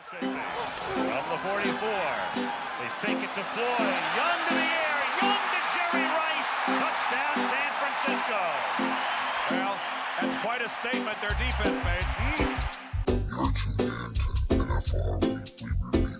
From the 44, they fake it to Floyd. Young to the air. Young to Jerry Rice. Touchdown, San Francisco. Well, that's quite a statement their defense made. You're tuned in to NFL Weekly Review.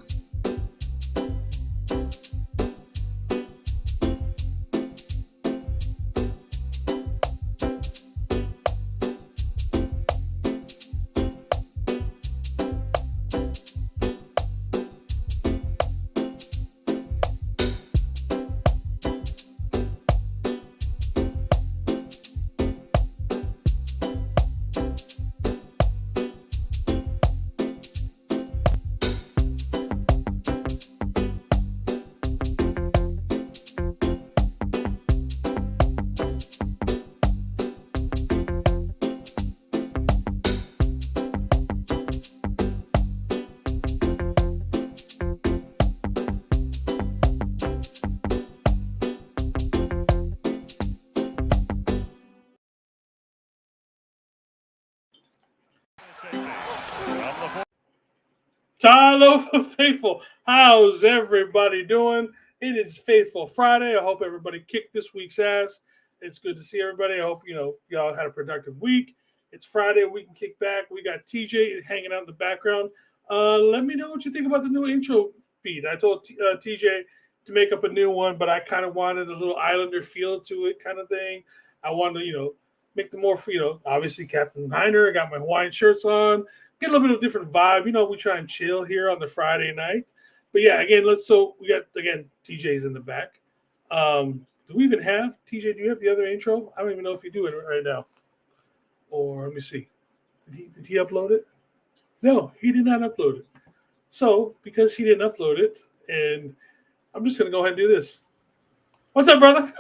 Tyler Faithful, how's everybody doing? It is Faithful Friday. I hope everybody kicked this week's ass. It's good to see everybody. I hope y'all had a productive week. It's Friday. We can kick back. We got TJ hanging out in the background. Let me know what you think about the new intro beat. I told TJ to make up a new one, but I kind of wanted a little Islander feel to it, kind of thing. I wanted to, make the more, obviously Captain Heiner. I got my Hawaiian shirts on. Get a little bit of a different vibe. We try and chill here on the Friday night. But yeah, again, we got, TJ's in the back. Do we even have, TJ, do you have the other intro? I don't even know if you do it right now. Or let me see. Did he upload it? No, he did not upload it. So, because he didn't upload it, and I'm just going to go ahead and do this. What's up, brother?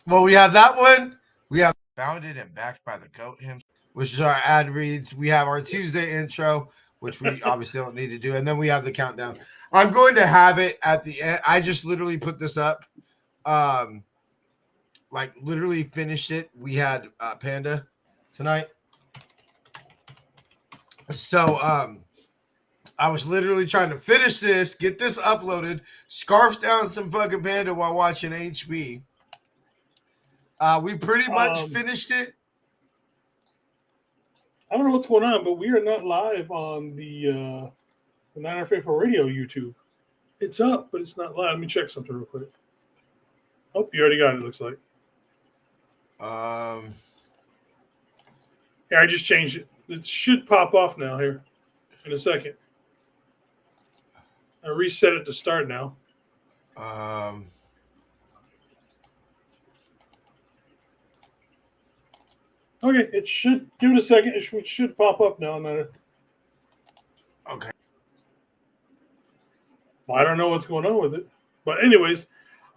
Well, we have that one. We have founded and backed by the GOAT himself, which is our ad reads. We have our Tuesday intro, which we obviously don't need to do. And then we have the countdown. I'm going to have it at the end. I just literally put this up. Literally finished it. We had Panda tonight. So I was literally trying to finish this, get this uploaded, scarf down some fucking Panda while watching HB. We pretty much finished it. I don't know what's going on, but we are not live on the Niner Faithful Radio YouTube. It's up, but it's not live. Let me check something real quick. Oh, you already got it, looks like. Yeah, I just changed it. It should pop off now here in a second. I reset it to start now. Okay, it should give it a second. It should pop up now. Okay. Well, I don't know what's going on with it, but anyways,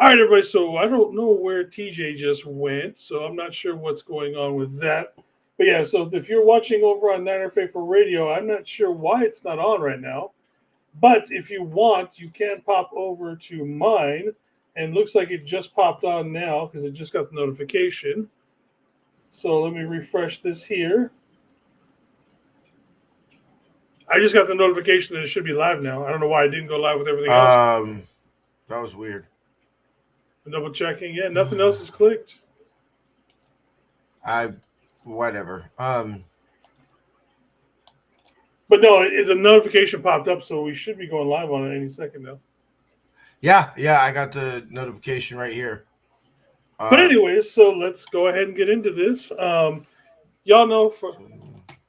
all right, everybody. So I don't know where TJ just went, so I'm not sure what's going on with that. But yeah, so if you're watching over on Niner Faithful Radio, I'm not sure why it's not on right now. But if you want, you can pop over to mine, and it looks like it just popped on now because it just got the notification. So let me refresh this here. I just got the notification that it should be live now. I don't know why I didn't go live with everything else. That was weird. Double checking. Yeah, nothing else is clicked. Whatever. But no, the notification popped up, so we should be going live on it any second now. Yeah, I got the notification right here. But anyways, so let's go ahead and get into this. Y'all know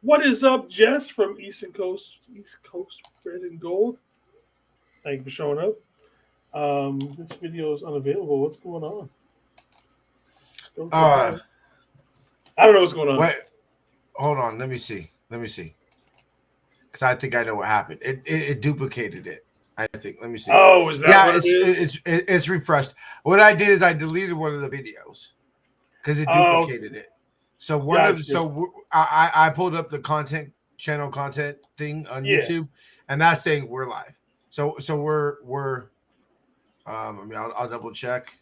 what is up, Jess from East Coast Red and Gold. Thank you for showing up. This video is unavailable. What's going on? I don't know what's going on. Wait, hold on. Let me see. Because I think I know what happened. It duplicated it. I think. Let me see. Oh, is that what it is? It's refreshed. What I did is I deleted one of the videos because it duplicated it. So I pulled up the content thing on YouTube, and that's saying we're live. So we're I'll double check.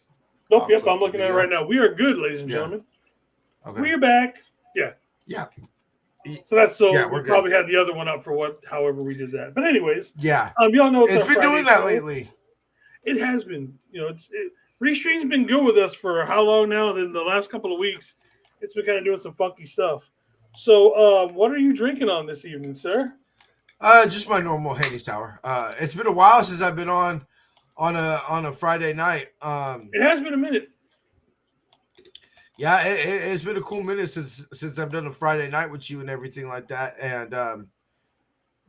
Nope. Yep. I'm looking at it right now. We are good, ladies and gentlemen. Okay. We're back. Yeah. Yeah. We probably had the other one up for however we did that. But anyways, yeah, y'all know it's been Friday doing that show. lately. It has been, Restream's been good with us for how long now? In the last couple of weeks, it's been kind of doing some funky stuff. So, what are you drinking on this evening, sir? Just my normal Handy Sour. It's been a while since I've been on a Friday night. It has been a minute. Yeah, it's been a cool minute since I've done a Friday night with you and everything like that. And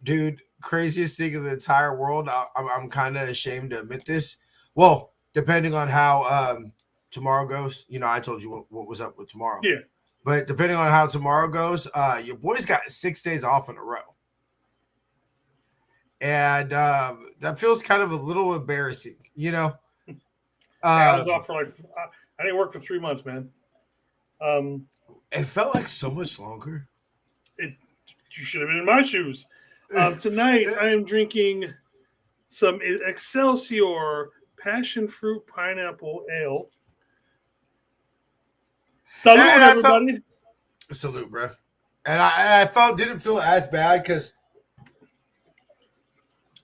dude, craziest thing in the entire world. I'm kind of ashamed to admit this. Well, depending on how tomorrow goes, I told you what was up with tomorrow. Yeah. But depending on how tomorrow goes, your boy's got 6 days off in a row. And that feels kind of a little embarrassing, I was off for I didn't work for 3 months, man. It felt like so much longer. You should have been in my shoes. Tonight, I am drinking some Excelsior Passion Fruit Pineapple Ale. Salute, everybody. Salute, bro. And I didn't feel as bad because,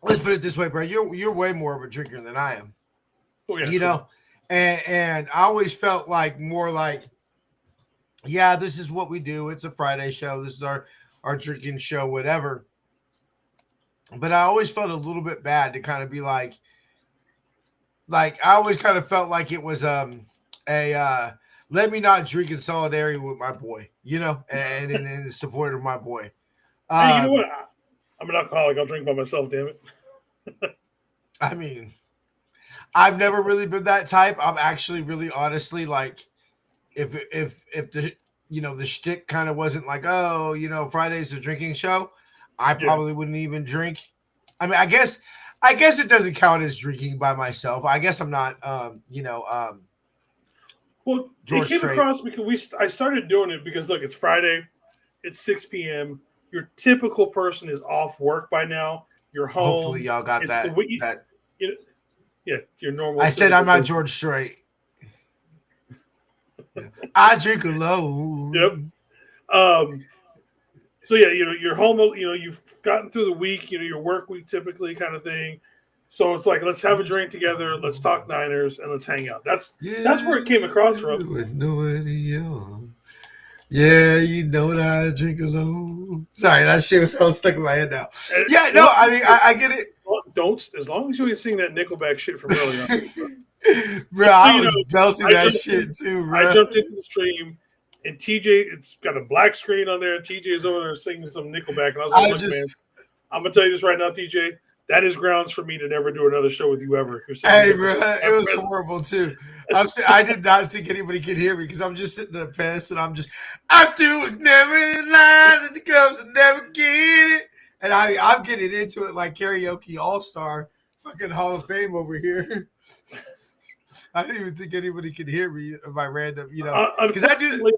let's put it this way, bro. You're way more of a drinker than I am. Oh, yeah, and I always felt more like, yeah, this is what we do. It's a Friday show. This is our drinking show, whatever. But I always felt a little bit bad to kind of be like I always kind of felt like it was let me not drink in solidarity with my boy, and in support of my boy. Hey, you know what? I'm an alcoholic. I'll drink by myself, damn it. I mean, I've never really been that type. I'm actually really honestly if the the shtick kind of wasn't like, Friday's a drinking show, I probably wouldn't even drink. I mean, I guess it doesn't count as drinking by myself. I guess I'm not well, it came across because I started doing it because look, it's Friday, it's 6 p.m. Your typical person is off work by now. You're home. Hopefully, y'all got that. Yeah, your normal. I said I'm not George Strait. I drink alone. Yep. So yeah, you're home. You've gotten through the week. Your work week typically kind of thing. So it's like, let's have a drink together. Let's talk Niners and let's hang out. That's where it came across from. With nobody else. Yeah, you know that I drink alone. Sorry, that shit was all stuck in my head now. Yeah, no, I mean, I get it. Don't, as long as you ain't sing that Nickelback shit from earlier. Bro, I was belting that shit too, bro. I jumped into the stream, and TJ, it's got a black screen on there. TJ is over there singing some Nickelback, and I was like, look, man, I'm gonna tell you this right now, TJ. That is grounds for me to never do another show with you ever. Hey, bro, it was horrible too. I did not think anybody could hear me because I'm just sitting there pissed, and I'm doing never in line, and the girls will never get it. And I'm getting into it like karaoke all-star, fucking Hall of Fame over here. I didn't even think anybody could hear me if I random, because I do.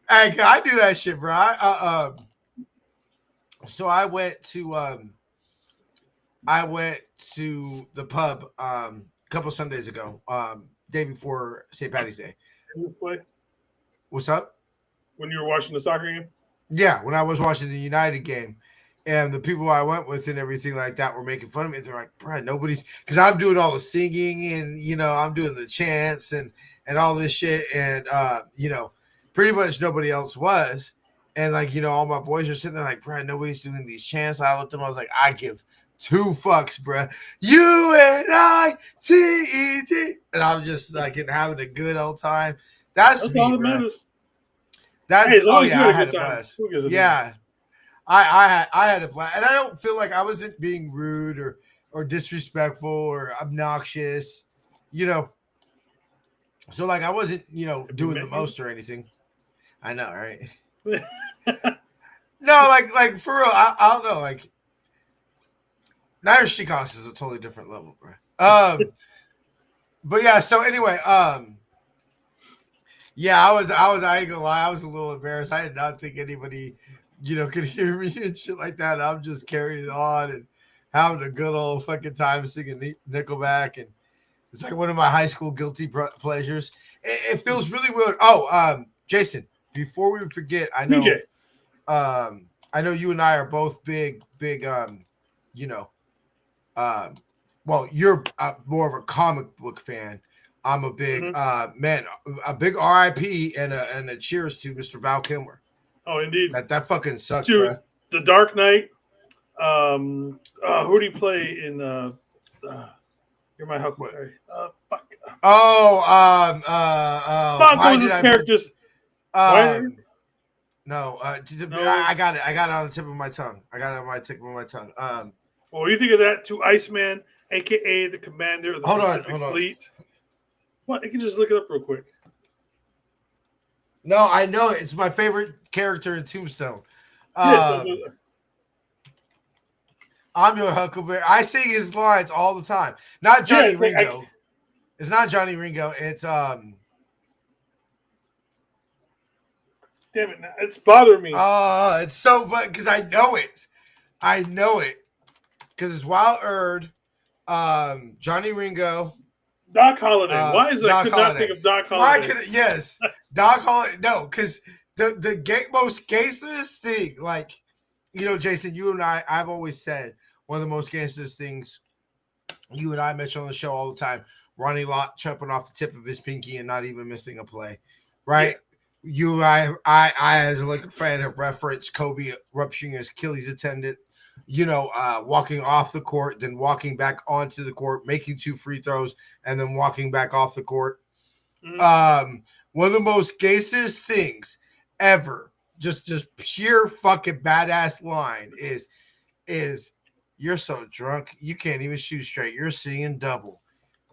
I do that shit, bro. So I went to the pub a couple Sundays ago, day before St. Patty's Day. What's up? When you were watching the soccer game? Yeah, when I was watching the United game. And the people I went with and everything like that were making fun of me. They're like, bro, nobody's – because I'm doing all the singing and, I'm doing the chants and all this shit. And, pretty much nobody else was. And, all my boys are sitting there like, bro, nobody's doing these chants. I looked at them. I was like, I give 2 fucks, bro. UNITED. And I'm just, having a good old time. That's me, all that bro. matters. I had a time. blast. Yeah. I had a blast, and I don't feel like I wasn't being rude or disrespectful or obnoxious, So I wasn't, doing the most or anything. I know, right? No, for real, I don't know, Niners Chicos is a totally different level, bro. But yeah. So anyway, yeah, I ain't gonna lie, I was a little embarrassed. I did not think anybody, could hear me and shit like that. I'm just carrying it on and having a good old fucking time singing Nickelback. And it's like one of my high school guilty pleasures. It feels really weird. Oh, Jason, before we forget, I know I know you and I are both big, you know, well, you're more of a comic book fan. I'm a big man, a big RIP and a cheers to Mr. Val Kilmer. Oh, indeed. That fucking sucks, To bro. The Dark Knight. Who do you play in? You're my Huckleberry. Fuck. Oh, Fuck. What why was did his I? character's? Why? No, No. I got it. I got it on the tip of my tongue. I got it on my tip of my tongue. Well, you think of that to Iceman, aka the commander of the Pacific Fleet. What? You can just look it up real quick. No, I know it. It's my favorite character in Tombstone. Yeah, I'm your Huckleberry. I sing his lines all the time. Not Johnny it's like, Ringo. It's not Johnny Ringo. It's Damn it! It's bothering me. It's so fun because I know it. I know it because it's Wild Erd, Johnny Ringo, Doc Holliday. Why is that? I could not think of Doc Holliday. Yes, Doc Holliday. No, because the most gangsterest thing, like, you know, Jason, you and I've always said one of the most gangsterest things you and I mention on the show all the time. Ronnie Lott chopping off the tip of his pinky and not even missing a play, right? Yeah. You, I, as a Laker fan, have referenced Kobe rupturing his Achilles tendon. You know, walking off the court, then walking back onto the court, making 2 free throws, and then walking back off the court. Mm-hmm. One of the most gangstest things ever, just pure fucking badass line is you're so drunk you can't even shoot straight. You're singing double.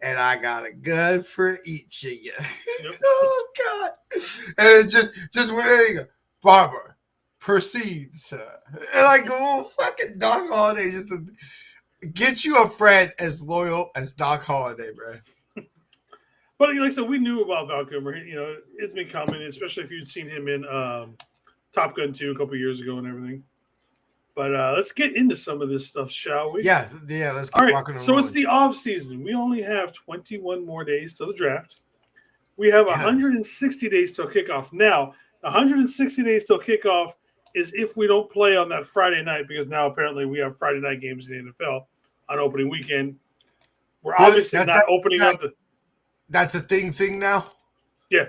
And I got a gun for each of you. Yep. Oh God! And just when they go, Barbara, proceed, sir. And like, oh, fucking Doc Holliday, just to get you a friend as loyal as Doc Holliday, bro. But like I said, we knew about Val Kilmer. You know, it's been coming, especially if you'd seen him in Top Gun 2 a couple years ago and everything. But let's get into some of this stuff, shall we? Yeah. Let's keep rocking and so rolling. It's the off season. We only have 21 more days till the draft. We have 160 days till kickoff. Now, 160 days till kickoff is if we don't play on that Friday night, because now apparently we have Friday night games in the NFL on opening weekend. We're obviously not opening up the. That's a thing now. Yeah.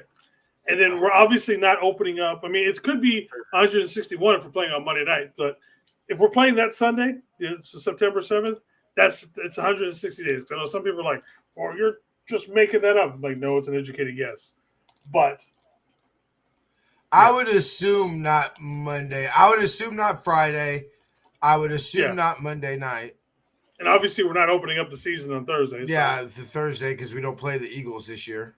And then we're obviously not opening up. I mean, it could be 161 if we're playing on Monday night, but if we're playing that Sunday, it's September 7th, it's 160 days. I know some people are like, "Well, you're just making that up." I'm like, no, it's an educated guess. But I would assume not Monday. I would assume not Friday. I would assume not Monday night. And obviously, we're not opening up the season on Thursday. Yeah, it's a Thursday because we don't play the Eagles this year.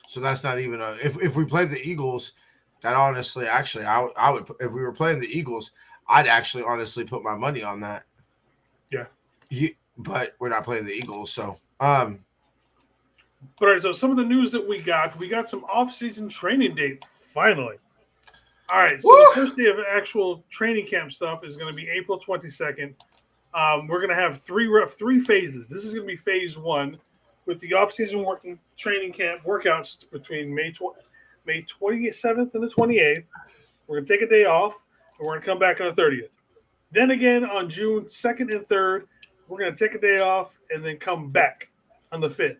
So that's not even a. If we played the Eagles, that honestly, actually, I would. If we were playing the Eagles, I'd actually honestly put my money on that. Yeah. But we're not playing the Eagles, so. All right, so some of the news that we got some off-season training dates, finally. All right, so the first day of actual training camp stuff is going to be April 22nd. We're going to have three phases. This is going to be phase 1 with the off-season working training camp workouts between May 27th and the 28th. We're going to take a day off, and we're going to come back on the 30th. Then again, on June 2nd and 3rd, we're going to take a day off and then come back on the 5th.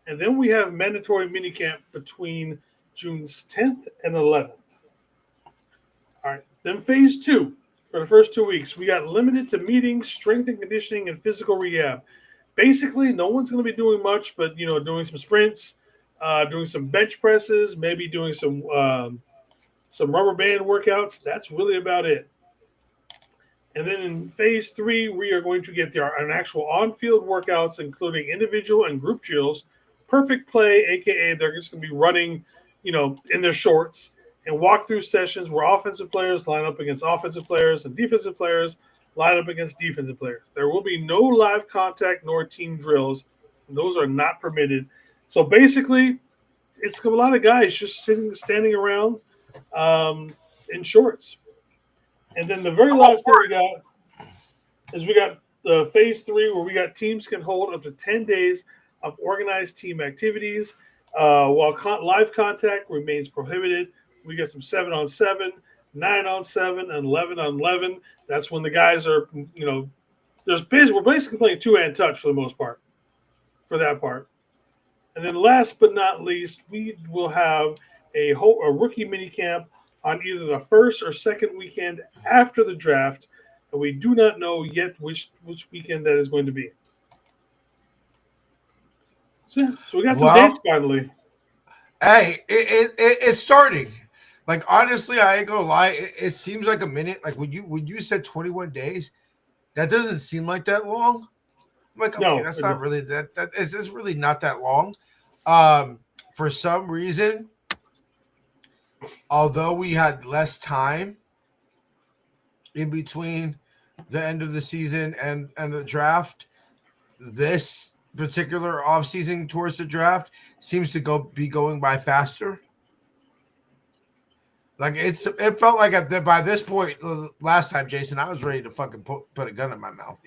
And then we have mandatory minicamp between June 10th and 11th. All right. Then phase 2, for the first 2 weeks, we got limited to meetings, strength and conditioning, and physical rehab. Basically, no one's going to be doing much, but, doing some sprints, doing some bench presses, maybe doing some rubber band workouts. That's really about it. And then in phase 3, we are going to get an actual on-field workouts, including individual and group drills, perfect play, a.k.a. they're just going to be running, in their shorts, and walkthrough sessions where offensive players line up against offensive players and defensive players line up against defensive players. There will be no live contact nor team drills. Those are not permitted. So basically, it's a lot of guys just standing around in shorts. And then the very last thing we got the phase 3, where we got teams can hold up to 10 days of organized team activities while live contact remains prohibited. We got some 7-on-7, 9-on-7, and 11-on-11. That's when the guys are, we're basically playing two-hand touch for the most part, for that part. And then last but not least, we will have a rookie minicamp on either the first or second weekend after the draft, and we do not know yet which weekend that is going to be. So we got some dates finally. Hey, it's starting. Like honestly, I ain't gonna lie. It seems like a minute. Like when you said 21 days, that doesn't seem like that long. I'm like, okay, that's not really that is really not that long. For some reason, although we had less time in between the end of the season and the draft, this particular offseason towards the draft seems to be going by faster. Like it felt like by this point last time, Jason, I was ready to fucking put a gun in my mouth.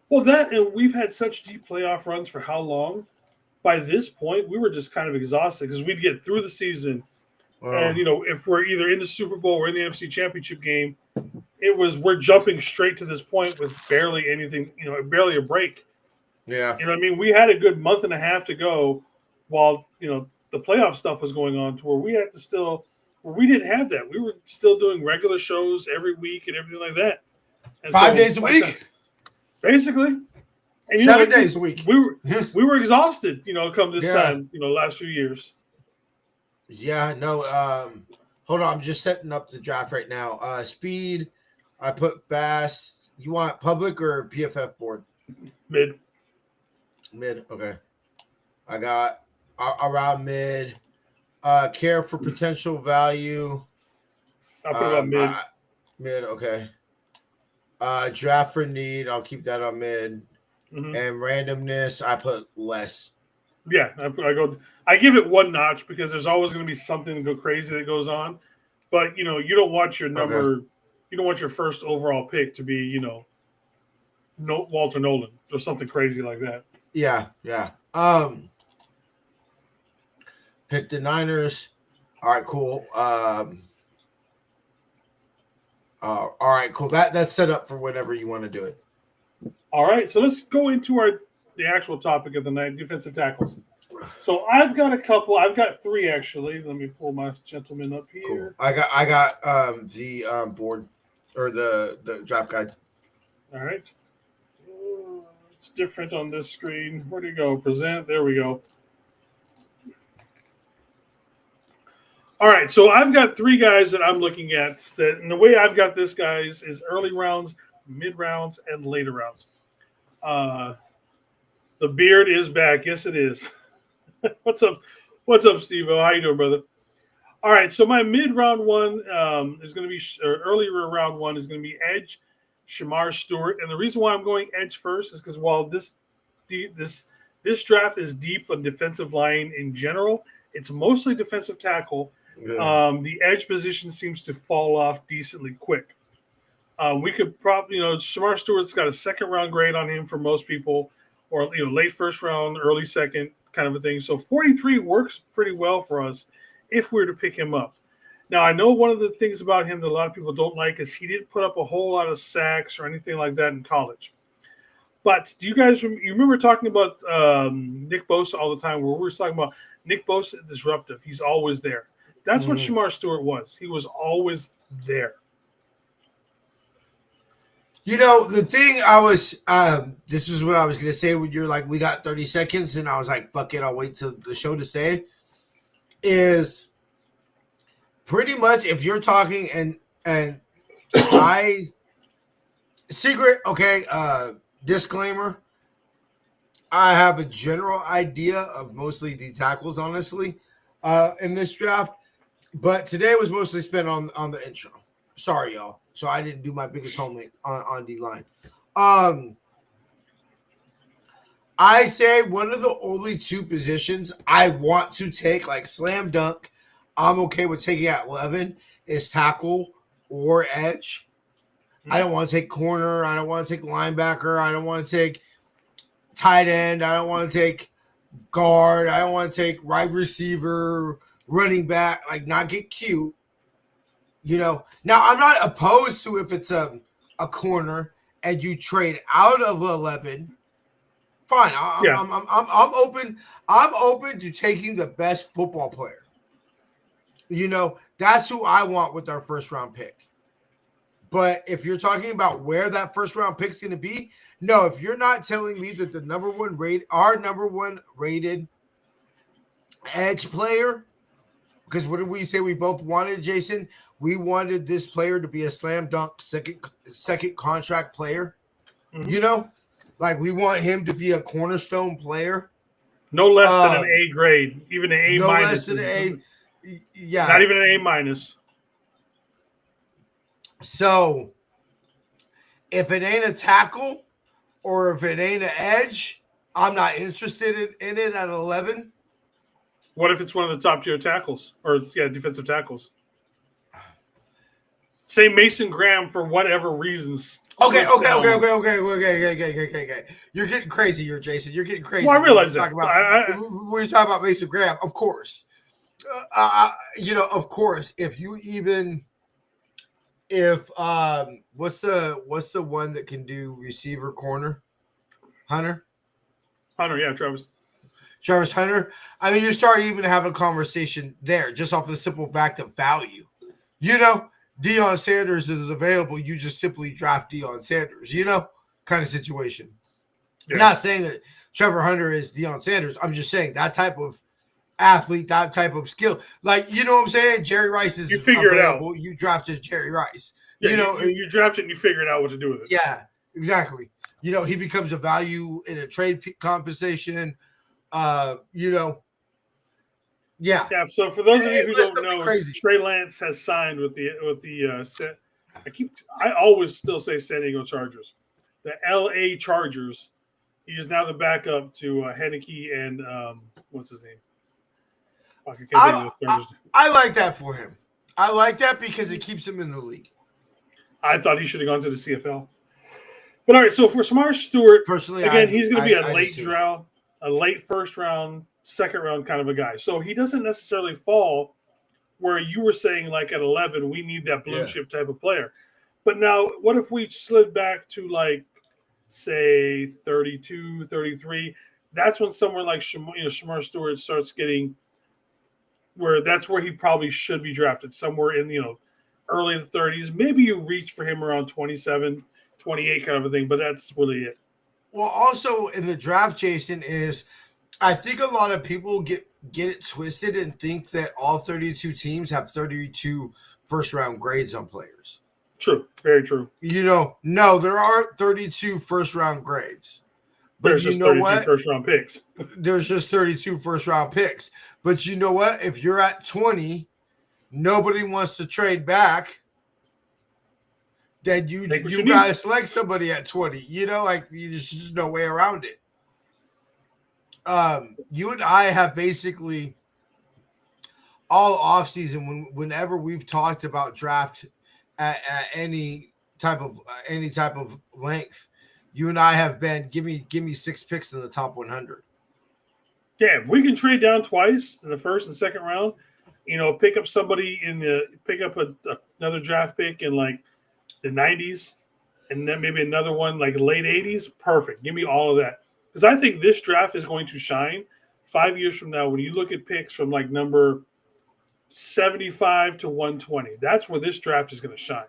Well, that and we've had such deep playoff runs for how long? By this point, we were just kind of exhausted because we'd get through the season, and if we're either in the Super Bowl or in the NFC Championship game, we're jumping straight to this point with barely anything, barely a break. Yeah, I mean, we had a good month and a half to go, while the playoff stuff was going on, to where we had to we didn't have that. We were still doing regular shows every week and everything like that. And 5 days a week. Basically, and 7 days a week. We were exhausted, come this time, last few years. Yeah, no. Hold on, I'm just setting up the draft right now. Speed, I put fast. You want public or PFF board? Mid. Okay. I got around mid. Care for potential value. I'll put it on mid. Mid, okay. Draft for need, I'll keep that on mid. Mm-hmm. And randomness, I put less. Yeah, I give it one notch because there's always going to be something to go crazy that goes on. But you don't want your number, okay. You don't want your first overall pick to be, Walter Nolan or something crazy like that. Yeah. Pick the Niners. All right, cool. All right, cool. That's set up for whenever you want to do it. All right, so let's go into the actual topic of the night, defensive tackles. So I've got a couple. I've got three actually. Let me pull my gentleman up here. Cool. I got the board or the draft guide. All right. It's different on this screen. Where do you go? Present. There we go. All right, so I've got three guys that I'm looking at. And the way I've got this, guys, is early rounds, mid rounds, and later rounds. The beard is back. Yes, it is. What's up, Steve-O? How you doing, brother? All right, so my mid-round one is going to be, or earlier round one is going to be edge, Shamar Stewart. And the reason why I'm going edge first is because while this draft is deep on defensive line in general, it's mostly defensive tackle. Yeah. The edge position seems to fall off decently quick. We could probably, Shamar Stewart's got a second round grade on him for most people, or late first round, early second kind of a thing. So 43 works pretty well for us if we were to pick him up. Now, I know one of the things about him that a lot of people don't like is he didn't put up a whole lot of sacks or anything like that in college. But do you guys you remember talking about Nick Bosa all the time, where we were talking about Nick Bosa disruptive? He's always there. That's what Shamar Stewart was. He was always there. The thing I was, this is what I was going to say when you're like, we got 30 seconds, and I was like, fuck it, I'll wait till the show to say, is pretty much if you're talking and disclaimer, I have a general idea of mostly the tackles, honestly, in this draft, but today was mostly spent on the intro. Sorry, y'all. So I didn't do my biggest homework on D-line. I say one of the only two positions I want to take, like slam dunk, I'm okay with taking at 11, is tackle or edge. I don't want to take corner. I don't want to take linebacker. I don't want to take tight end. I don't want to take guard. I don't want to take wide receiver, running back, like not get cute. Now I'm not opposed to if it's a corner and you trade out of 11. Fine, I'm open. I'm open to taking the best football player. That's who I want with our first round pick. But if you're talking about where that first round pick is going to be, no. If you're not telling me that our number one rated edge player, because what did we say we both wanted, Jason? We wanted this player to be a slam dunk second contract player. Mm-hmm. Like we want him to be a cornerstone player. No less than an A grade, even an A no minus. Less than an A. Yeah, not even an A minus. So, if it ain't a tackle or if it ain't an edge, I'm not interested in it at 11. What if it's one of the top tier tackles or defensive tackles? Say Mason Graham for whatever reasons. Okay. You're getting crazy here, Jason. You're getting crazy. Well, I realize that. When you talk about Mason Graham, of course. Of course, if what's the one that can do receiver corner? Hunter, yeah, Travis Hunter. I mean, you start even having a conversation there just off the simple fact of value. Deion Sanders is available. You just simply draft Deion Sanders, kind of situation. Yeah. Not saying that Trevor Hunter is Deion Sanders. I'm just saying that type of athlete, that type of skill. Like, you know what I'm saying? Jerry Rice is available. You drafted Jerry Rice. Yeah, you draft it and you figured out what to do with it. Yeah, exactly. He becomes a value in a trade compensation. Yeah. So for those of you who don't know, Trey Lance has signed with the I always still say San Diego Chargers, the LA Chargers. He is now the backup to Heineke and what's his name? I like that for him. I like that because it keeps him in the league. I thought he should have gone to the CFL. But all right, so for Samar Stewart, personally, again, he's going to be a late first round, second round kind of a guy. So he doesn't necessarily fall where you were saying, like at 11, we need that blue chip type of player. But now, what if we slid back to like, say, 32, 33? That's when someone like Samar Stewart starts getting that's where he probably should be drafted, somewhere in early in the 30s. Maybe you reach for him around 27, 28 kind of a thing, but that's really it. Well, also in the draft, Jason, is I think a lot of people get it twisted and think that all 32 teams have 32 first-round grades on players. True. Very true. No, there aren't 32 first-round grades. But there's just 32 first-round picks. There's just 32 first-round picks. But you know what? If you're at 20, nobody wants to trade back. Then you got to select somebody at 20. There's just no way around it. You and I have basically all offseason, whenever we've talked about draft at any type of length, you and I have been give me 6 picks in the top 100. Yeah, if we can trade down twice in the first and second round, pick up somebody pick up another draft pick in like the 90s, and then maybe another one like late 80s. Perfect. Give me all of that, because I think this draft is going to shine 5 years from now. When you look at picks from like number 75 to 120, that's where this draft is going to shine.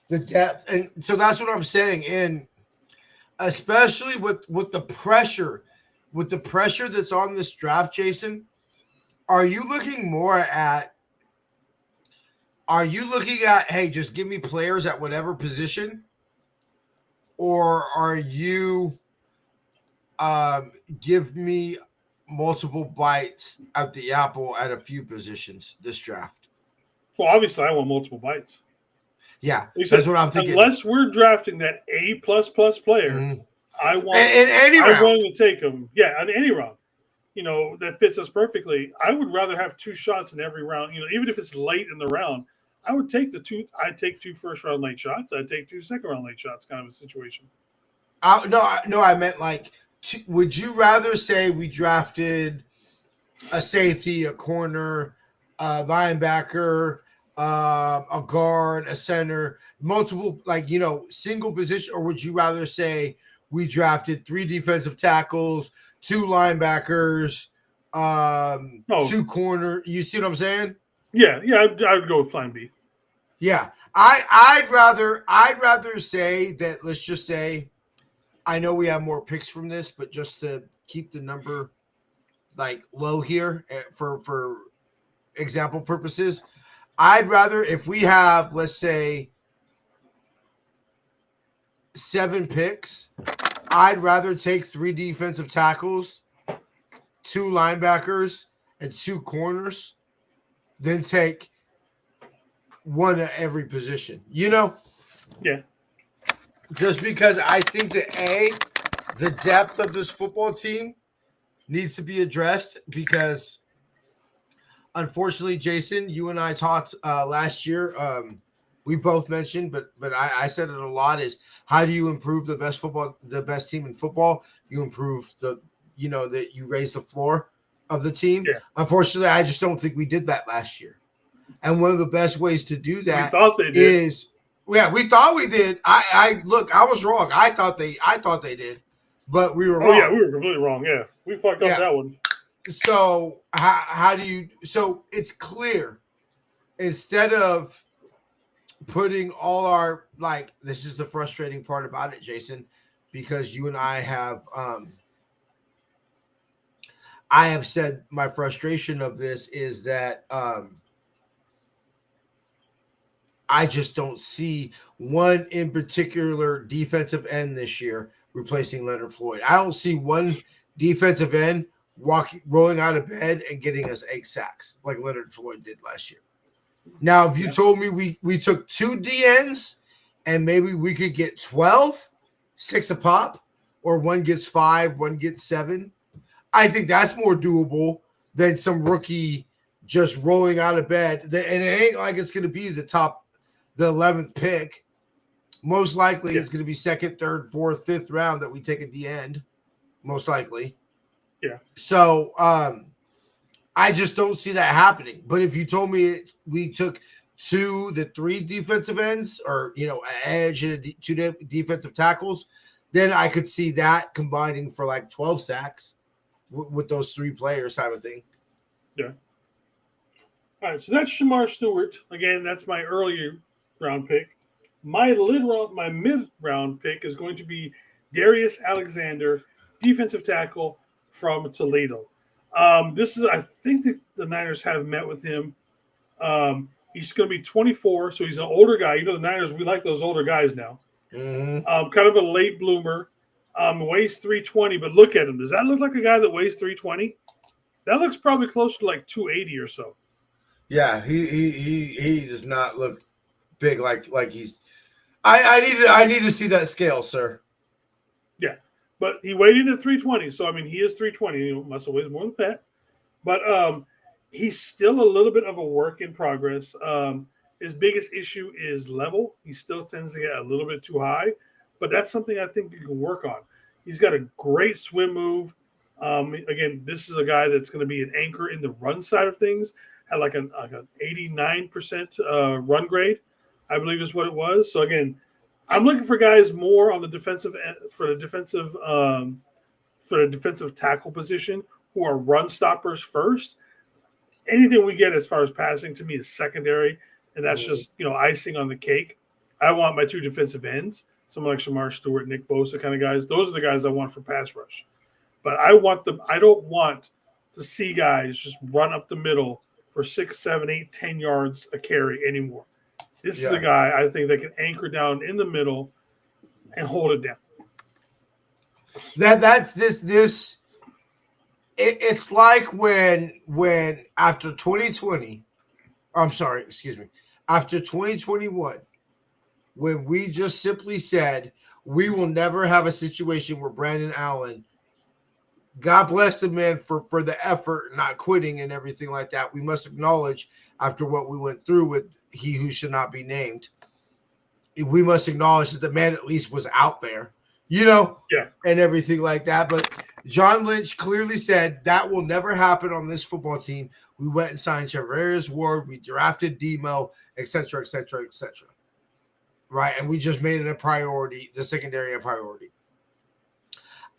The depth, and so that's what I'm saying. And especially with the pressure that's on this draft, Jason, are you looking at, hey, just give me players at whatever position? Or are you give me multiple bites at the apple at a few positions this draft? Well, obviously I want multiple bites. Yeah, that's what I'm thinking. Unless we're drafting that A++ player, I want in any round. I'm willing to take him. Yeah, in any round. That fits us perfectly. I would rather have 2 shots in every round. Even if it's late in the round, I would take I'd take 2 first-round late shots. I'd take 2 second-round late shots, kind of a situation. No, I meant like, would you rather say we drafted a safety, a corner, a linebacker, a guard, a center, multiple, single position? Or would you rather say we drafted 3 defensive tackles, 2 linebackers, 2 corner? You see what I'm saying? Yeah, I would go with plan B. Yeah. I'd rather say that, let's just say, I know we have more picks from this, but just to keep the number low here for example purposes, I'd rather, if we have, let's say, 7 picks, I'd rather take 3 defensive tackles, 2 linebackers, and 2 corners than take 1 at every position. Yeah. Just because I think that the depth of this football team needs to be addressed, because unfortunately, Jason, you and I talked last year. We both mentioned, but I said it a lot, is how do you improve the best team in football? You improve that you raise the floor of the team. Yeah. Unfortunately, I just don't think we did that last year. And one of the best ways to do that we thought they did. we thought we did. I was wrong. I thought they did, but we were wrong. Oh yeah, we were completely wrong. Yeah, we fucked up that one. So how do you? So it's clear, instead of putting all our, this is the frustrating part about it, Jason, because you and I have said my frustration of this is that I just don't see one in particular defensive end this year replacing Leonard Floyd. I don't see one defensive end rolling out of bed and getting us 8 sacks like Leonard Floyd did last year. Now, if you told me we took 2 DNs and maybe we could get 12, 6 a pop, or 1 gets 5, 1 gets 7, I think that's more doable than some rookie just rolling out of bed. And it ain't like it's going to be the 11th pick. Most likely it's going to be 2nd, 3rd, 4th, 5th round that we take at the end. Most likely. Yeah. So I just don't see that happening. But if you told me we took 2 to 3 defensive ends, or an edge and 2 defensive tackles, then I could see that combining for 12 sacks with those 3 players type of thing. Yeah. All right, so that's Shamar Stewart. Again, that's my earlier round pick. My mid-round pick is going to be Darius Alexander, defensive tackle from Toledo. I think the Niners have met with him. He's going to be 24, so he's an older guy. The Niners, we like those older guys now. Mm-hmm. Kind of a late bloomer. Weighs 320, but look at him. Does that look like a guy that weighs 320? That looks probably closer to 280 or so. Yeah, he does not look big like he's. I need to see that scale, sir. Yeah, but he weighed in at 320, so he is 320. Muscle weighs more than that, but he's still a little bit of a work in progress. His biggest issue is level. He still tends to get a little bit too high, but that's something I think you can work on. He's got a great swim move. Again, this is a guy that's going to be an anchor in the run side of things. Had an 89% run grade, I believe is what it was. So again, I'm looking for guys more on the defensive end, for the defensive tackle position, who are run stoppers first. Anything we get as far as passing to me is secondary, and that's just icing on the cake. I want my 2 defensive ends, someone like Shamar Stewart, Nick Bosa kind of guys. Those are the guys I want for pass rush. But I don't want to see guys just run up the middle for 6, 7, 8, 10 yards a carry anymore. This is a guy I think that can anchor down in the middle and hold it down. It's like when after 2020, after 2021, when we just simply said we will never have a situation where Brandon Allen, God bless the man for the effort, not quitting and everything like that. We must acknowledge, after what we went through with he who should not be named, we must acknowledge that the man at least was out there. and everything like that. But John Lynch clearly said that will never happen on this football team. We went and signed Charvarius Ward. We drafted Demo, et cetera, et cetera, et cetera. Right? And we just made it a priority, the secondary a priority.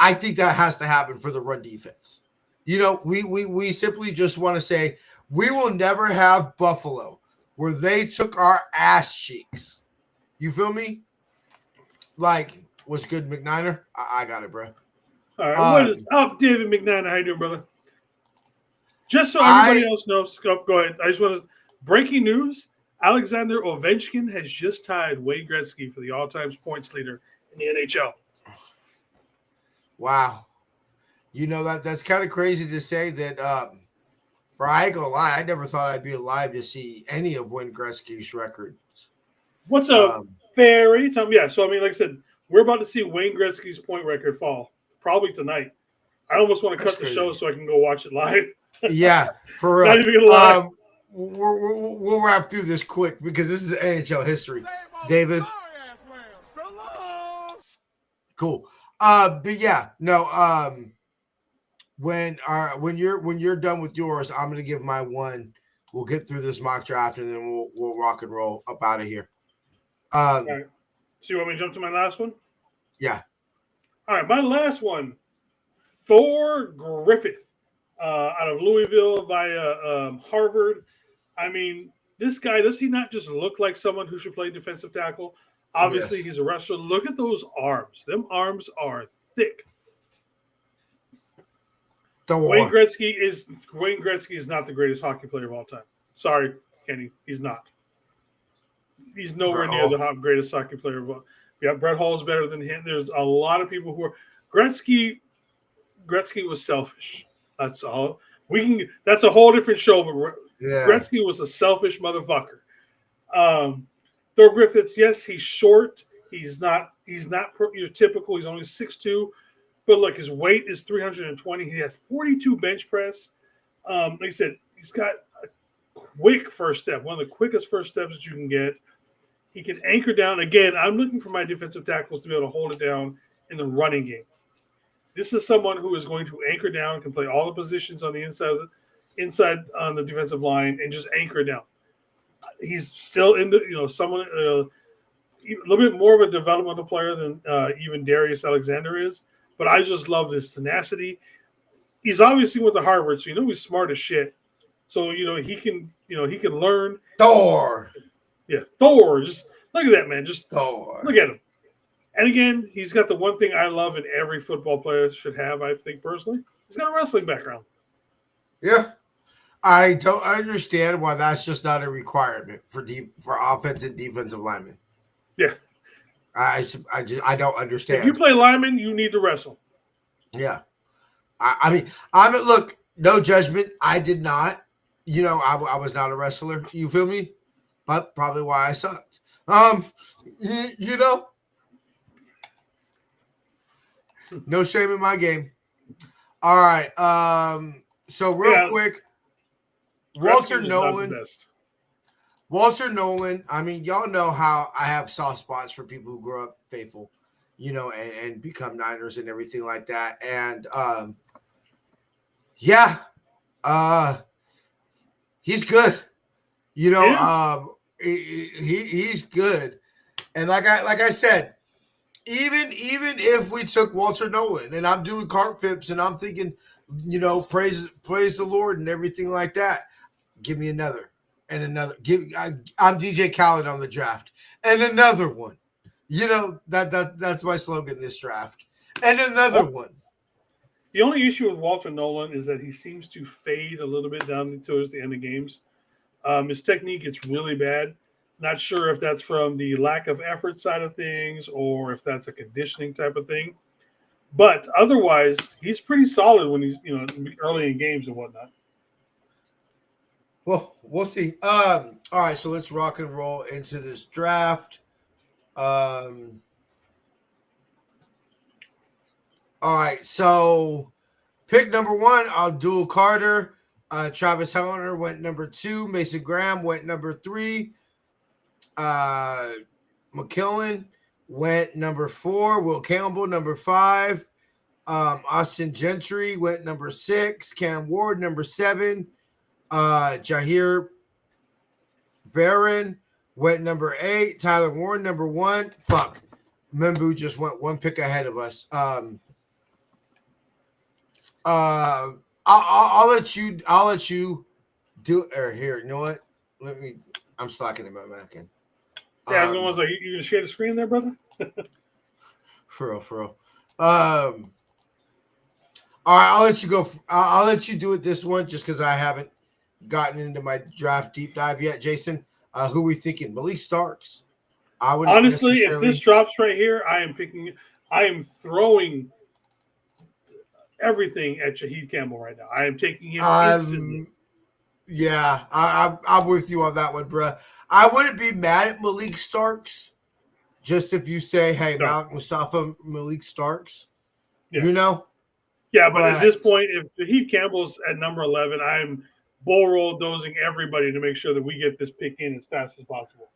I think that has to happen for the run defense. We simply just want to say we will never have Buffalo where they took our ass cheeks. You feel me? Like, what's good, McNiner? I got it, bro. All right, what is up, David McNiner? How you doing, brother? Just so everybody else knows, go ahead. I just want to breaking news: Alexander Ovechkin has just tied Wayne Gretzky for the all-time points leader in the NHL. Wow, that's kind of crazy to say that. But I ain't gonna lie, I never thought I'd be alive to see any of Wayne Gretzky's records. What's up, Fairy? Yeah, so I mean, like I said, we're about to see Wayne Gretzky's point record fall probably tonight. I almost want to cut the show so I can go watch it live. Yeah, for real. Not even gonna lie. We'll wrap through this quick because this is NHL history. David, cool. But yeah, no. When you're done with yours, I'm gonna give my one. We'll get through this mock draft and then we'll rock and roll up out of here. All right. So you want me to jump to my last one? Yeah. All right, my last one, Thor Griffith, out of Louisville via Harvard. I mean, this guy, does he not just look like someone who should play defensive tackle? Obviously, He's a wrestler. Look at those arms. Them arms are thick. Wayne Gretzky is not the greatest hockey player of all time. Sorry, Kenny, he's not. He's nowhere near the greatest hockey player of all time. Yeah, Brett Hall's better than him. There's a lot of people who are Gretzky was selfish. That's all. That's a whole different show, but Gretzky was a selfish motherfucker. Thor Griffiths, yes, he's short. He's not your typical. He's only 6'2". But look, his weight is 320. He had 42 bench press. Like I said, he's got a quick first step, one of the quickest first steps that you can get. He can anchor down. Again, I'm looking for my defensive tackles to be able to hold it down in the running game. This is someone who is going to anchor down, can play all the positions on the inside on the defensive line, and just anchor down. He's still in the, someone a little bit more of a developmental player than even Darius Alexander is. But I just love this tenacity. He's obviously went to Harvard, so he's smart as shit. So he can learn. Thor. Yeah, Thor. Just look at that, man. Just Thor. Look at him. And again, he's got the one thing I love and every football player should have, I think personally. He's got a wrestling background. Yeah. I don't understand why that's just not a requirement for offensive and defensive linemen. Yeah. I don't understand. If you play lineman, you need to wrestle. Yeah. I mean, look, no judgment. I did not. I was not a wrestler. You feel me? But probably why I sucked. No shame in my game. All right. So real quick, Walter Nolan. I mean, y'all know how I have soft spots for people who grow up faithful, and become Niners and everything like that. And he's good. He's good. And like I said, even if we took Walter Nolan and I'm doing cart flips and I'm thinking, praise the Lord and everything like that, give me another and another. I'm DJ Khaled on the draft and another one. That's my slogan this draft. And another one. The only issue with Walter Nolan is that he seems to fade a little bit down towards the end of games. His technique gets really bad. Not sure if that's from the lack of effort side of things or if that's a conditioning type of thing. But otherwise, he's pretty solid when he's, early in games and whatnot. Well, we'll see. All right, so let's rock and roll into this draft. All right, so pick number 1, Abdul Carter. Travis Hunter went number 2. Mason Graham went number 3. McKillen went number 4. Will Campbell, number 5. Austin Gentry went number 6. Cam Ward, number 7. Jahir Barron went number 8. Tyler Warren, number 1. Fuck. Membu just went one pick ahead of us. I'll let you do or here. You know what? I'm slacking in my Mac. Yeah, I was going to say, you gonna share the screen there, brother? For real. All right, I'll let you go. I'll let you do it this one just because I haven't gotten into my draft deep dive yet. Jason, who we thinking? Malik Starks. I would honestly, if this drops right here, I am throwing everything at Shaheed Campbell right now. I am taking him instantly. Yeah, I'm with you on that one, bro. I wouldn't be mad at Malik Starks, just if you say, "Hey, Malik Mustafa, Malik Starks," you know. Yeah, but at this point, if Shaheed Campbell's at number 11, I'm bull roll dozing everybody to make sure that we get this pick in as fast as possible.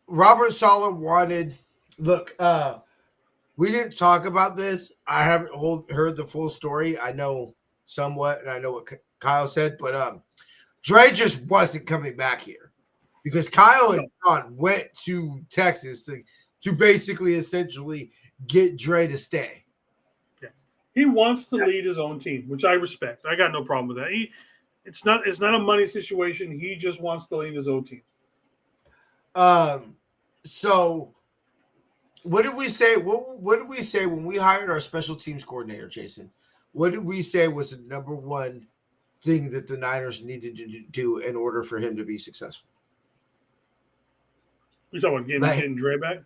Robert Saleh wanted. Look, we didn't talk about this. I haven't heard the full story. I know somewhat, and I know what Kyle said, but Dre just wasn't coming back here because Kyle and John went to Texas to basically essentially get Dre to stay. Yeah. He wants to lead his own team, which I respect. I got no problem with that. It's not a money situation. He just wants to lead his own team. So what did we say? What did we say when we hired our special teams coordinator, Jason? What did we say was the number one thing that the Niners needed to do in order for him to be successful? You talking about getting Dre back?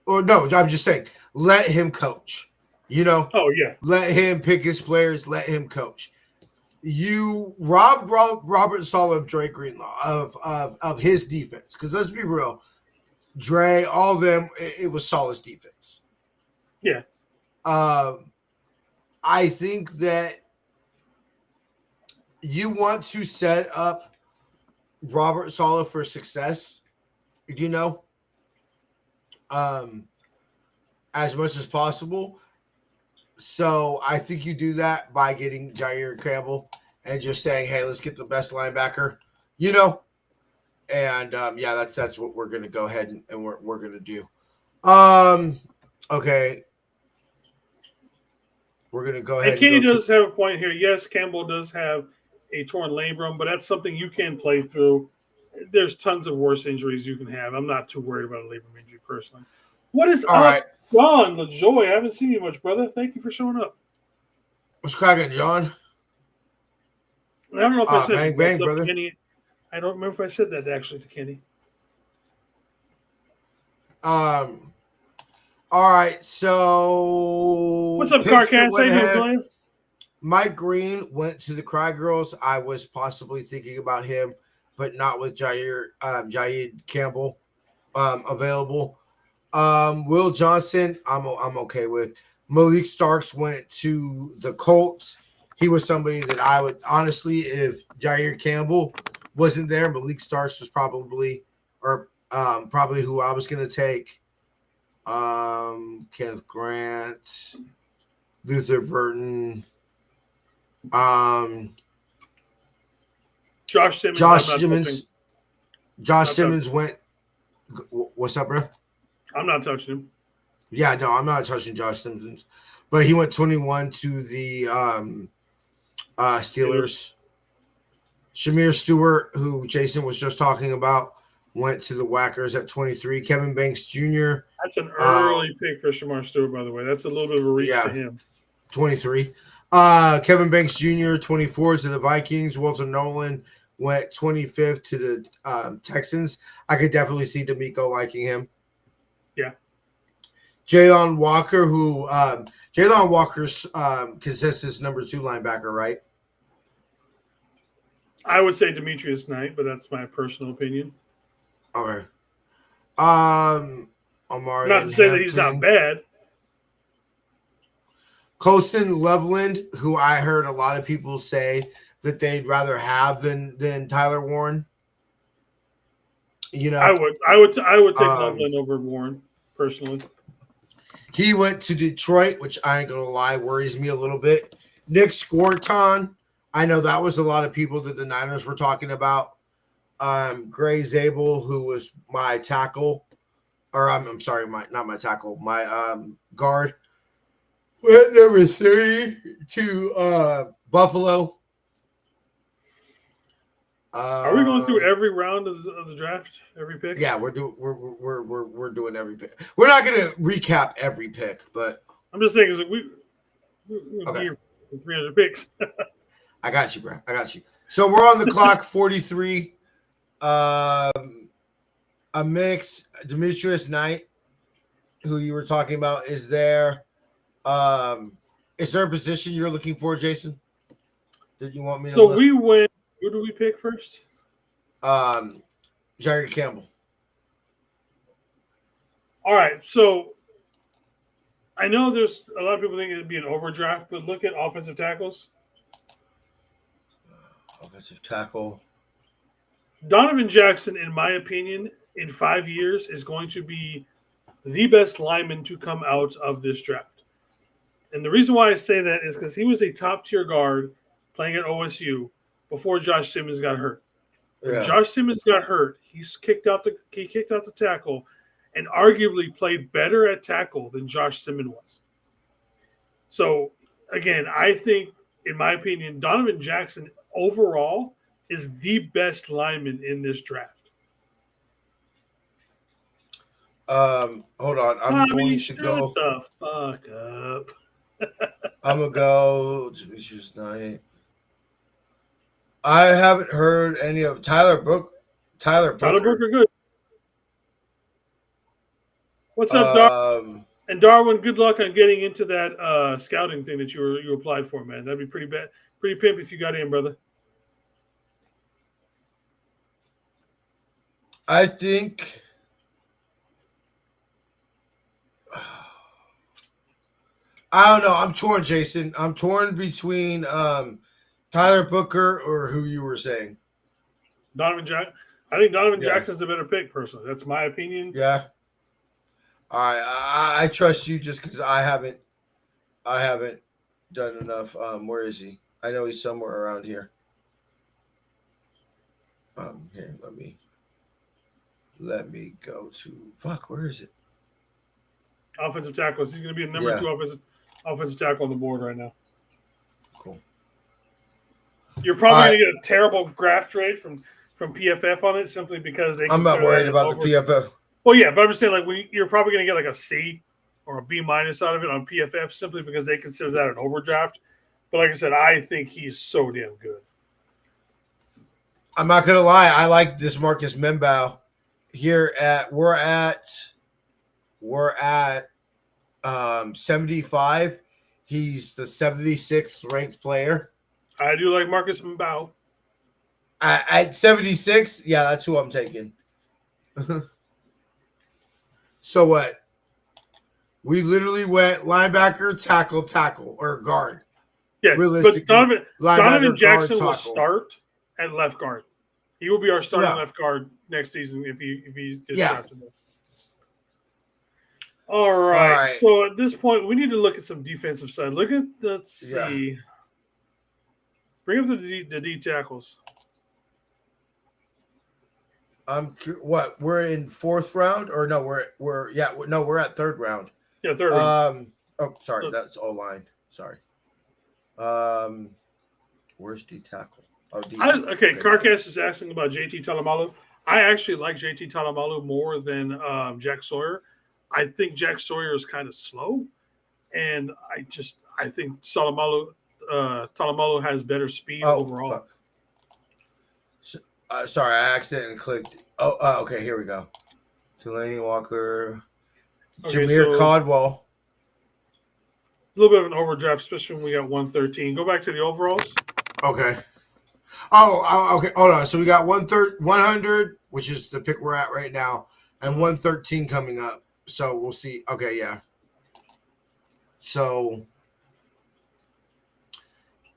Or no, I'm just saying, let him coach. You know? Oh, yeah. Let him pick his players. Let him coach. You robbed Robert Saleh of Dre Greenlaw of his defense. Because let's be real, Dre, all of them, it was Saleh's defense. Yeah. I think that you want to set up Robert Saleh for success, you know, as much as possible. So I think you do that by getting Jahir Campbell and just saying, hey, let's get the best linebacker, you know. And yeah, that's what we're gonna go ahead and we're gonna do. Okay. We're gonna go ahead. And Kenny does have a point here. Yes, Campbell does have a torn labrum, but that's something you can play through. There's tons of worse injuries you can have. I'm not too worried about a labrum injury personally. What is all up, right, John LaJoy? I haven't seen you much, brother. Thank you for showing up. What's cracking, John? I don't know if I said bang, bang, brother. Kenny. I don't remember if I said that actually to Kenny. All right, so what's up, Carcast? How you doing, Blaine? Mike Green went to the Cry Girls. I was possibly thinking about him, but not with Jahir Campbell available. Will Johnson, I'm okay with. Malik Starks went to the Colts. He was somebody that I would honestly, if Jahir Campbell wasn't there, Malik Starks was probably who I was going to take. Kenneth Grant, Luther Burton, Josh Simmons. Josh Simmons went. What's up, bro? I'm not touching him. Yeah, no, I'm not touching Josh Simmons, but he went 21 to the Steelers. Shamir Stewart, who Jason was just talking about, went to the Whackers at 23. Kevin Banks Jr. That's an early pick for Shamir Stewart, by the way. That's a little bit of a reach for him. 23. Kevin Banks Jr., 24 to the Vikings. Walter Nolan went 25th to the Texans. I could definitely see D'Amico liking him. Yeah. Jalen Walker, who Jalen Walker's consists as number 2 linebacker, right? I would say Demetrius Knight, but that's my personal opinion. Okay. Omari. Not to say that he's not bad. Colston Loveland, who I heard a lot of people say that they'd rather have than Tyler Warren. You know, I would take Dline over Warren personally. He went to Detroit, which I ain't gonna lie worries me a little bit. Nick Scorton, I know that was a lot of people that the Niners were talking about. Gray Zabel, who was my tackle, or I'm sorry, not my tackle, my guard. Went number 30 to Buffalo. Are we going through every round of the draft, every pick? Yeah, we're doing every pick. We're not going to recap every pick, but I'm just saying, because okay. 300 picks. I got you, bro. I got you. So we're on the clock. 43. A mix. Demetrius Knight, who you were talking about, is there. Is there a position you're looking for, Jason? That you want me to? So we went. Who do we pick first? Jerry Campbell. All right. So I know there's a lot of people think it'd be an overdraft, but look at offensive tackles. Offensive tackle. Donovan Jackson, in my opinion, in 5 years is going to be the best lineman to come out of this draft. And the reason why I say that is because he was a top-tier guard playing at OSU before Josh Simmons got hurt. When Josh Simmons got hurt, he kicked out the tackle and arguably played better at tackle than Josh Simmons was. So, again, I think, in my opinion, Donovan Jackson overall is the best lineman in this draft. Hold on. I'm going to go. Shut the fuck up. I'm going to go Demetrius Knight. I haven't heard any of Tyler Booker. Tyler Booker, good. What's up, Darwin? And Darwin, good luck on getting into that scouting thing that you applied for, man. That'd be pretty pimp if you got in, brother. I think I don't know. I'm torn, Jason. I'm torn between Tyler Booker or who you were saying. Donovan Jackson. I think Donovan Jackson's the better pick, personally. That's my opinion. Yeah. All right. I trust you just because I haven't done enough. Where is he? I know he's somewhere around here. Here, let me go to where is it? Offensive tackles. He's going to be a number 2 offensive tackle on the board right now. Cool. You're probably going to get a terrible draft rate from PFF on it simply because I'm not worried about the PFF. Well, yeah, but I'm just saying, you're probably going to get like a C or a B- out of it on PFF simply because they consider that an overdraft. But like I said, I think he's so damn good. I'm not going to lie. I like this Marcus Membow. We're at 75. He's the 76th ranked player. I do like Marcus Membow. At 76, yeah, that's who I'm taking. So what? We literally went linebacker, tackle, or guard. Yeah, but Donovan Jackson will start at left guard. He will be our starting left guard next season if he gets drafted. All right. So at this point, we need to look at some defensive side. Let's see. Yeah. Bring up the D tackles. What? We're in 4th round, or no? We're at 3rd round. Yeah, 3rd round. Oh, sorry, that's O line. Sorry. Where's D tackle? Oh, D. Okay, Carcass is asking about JT Talamalu. I actually like JT Talamalu more than Jack Sawyer. I think Jack Sawyer is kind of slow, and I think Talamalu has better speed overall. Fuck. Sorry, I accidentally clicked. Okay, here we go. Delaney Walker, Jameer Caldwell. A little bit of an overdraft, especially when we got 113. Go back to the overalls. Okay. Okay. Hold on. So we got 100, which is the pick we're at right now, and 113 coming up. So we'll see. Okay, yeah. So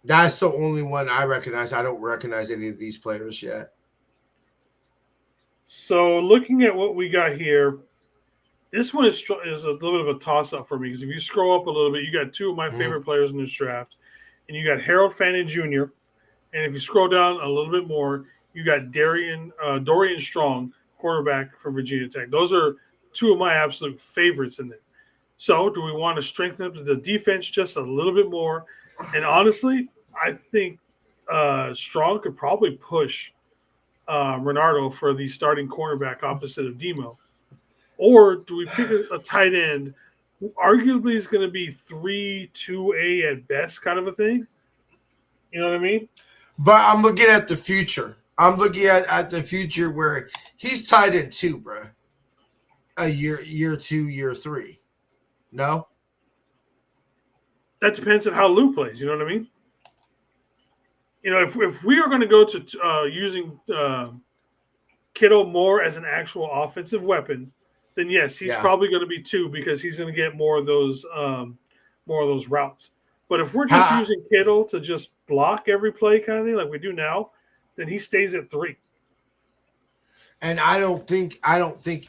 that's the only one I recognize. I don't recognize any of these players yet. So looking at what we got here, this one is a little bit of a toss up for me because if you scroll up a little bit, you got two of my favorite players in this draft, and you got Harold Fannin Jr. And if you scroll down a little bit more, you got Dorian Strong, quarterback from Virginia Tech. Those are two of my absolute favorites in there. So, do we want to strengthen up the defense just a little bit more? And honestly, I think Strong could probably push Renardo for the starting cornerback opposite of Demo. Or do we pick a tight end who arguably is going to be 3-2A at best kind of a thing? You know what I mean? But I'm looking at the future. I'm looking at the future where he's tied in two, bro. A year 2, year 3. No? That depends on how Lou plays. You know what I mean? You know, if we are going to go to using Kittle more as an actual offensive weapon, then yes, he's probably going to be 2 because he's going to get more of those routes. But if we're just using Kittle to just block every play kind of thing like we do now, then he stays at 3. And I don't think